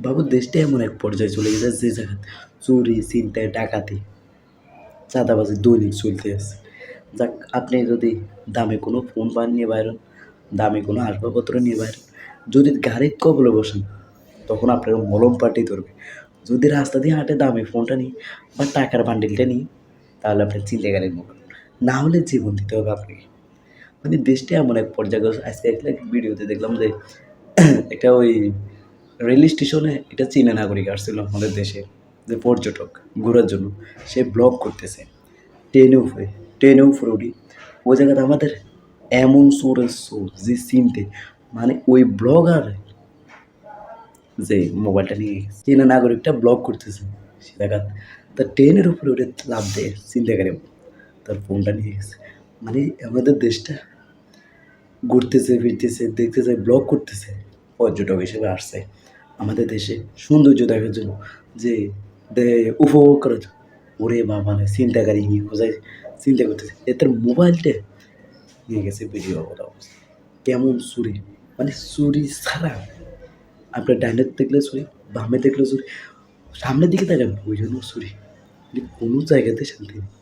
বাবু দেশটা এমন এক পর্যায়ে চলে গেছে যে জায়গায় চুরি ছিনতাই ডাকাতি চাঁদাবাজি দৈনিক চলতে আছে। যাক, আপনি যদি দামি কোনো ফোন পান নিয়ে বাইরেন, দামি কোনো আসবাবপত্র নিয়ে বাইরেন, যদি গাড়ির কবলে বসেন তখন আপনার মলম পাল্টি ধরবে। যদি রাস্তা দিয়ে হাঁটে দামি ফোনটা নিই বা টাকার বান্ডিলটা নিই, তাহলে আপনি ছিনতাইকারীর মুখ, না হলে জীবন দিতে হবে আপনাকে। মানে দেশটা এমন এক পর্যায়ে গেছে। আজকে একটা ভিডিওতে দেখলাম যে একটা ওই রেল স্টেশনে একটা চীনা নাগরিক আসছিল আমাদের দেশে, যে পর্যটক ঘোরার জন্য, সে ব্লগ করতেছে ট্রেনে ট্রেনে উপরে উঠি, ওই জায়গাতে আমাদের এমন চোরের চোর যে চিনতে, মানে ওই ব্লগার যে মোবাইলটা নিয়ে গেছে, চীনা নাগরিকটা ব্লগ করতেছে, সে জায়গা তার ট্রেনের উপরে উঠে লাফ দেয় চিন্তাকারী, তার ফোনটা নিয়ে গেছে। মানে আমাদের দেশটা ঘুরতেছে ফিরতেছে দেখতেছে ব্লগ করতেছে, পর্যটক হিসেবে আসছে আমাদের দেশে সৌন্দর্য দেখার জন্য, যে উপভোগ করার জন্য। ওরে বাবা রে, চিন্তাকারী নিয়ে কোথায় চিন্তা করতেছে, এ তার মোবাইলটা নিয়ে গেছে ভিডিও করা অবস্থা। কেমন চুরি, মানে চুরি ছাড়া আপনার ডাইনে দেখলে চুরি, বামে দেখলে চুরি, সামনের দিকে তাকান ওই জন্য চুরি, মানে কোনো জায়গাতে শান্তি নেই।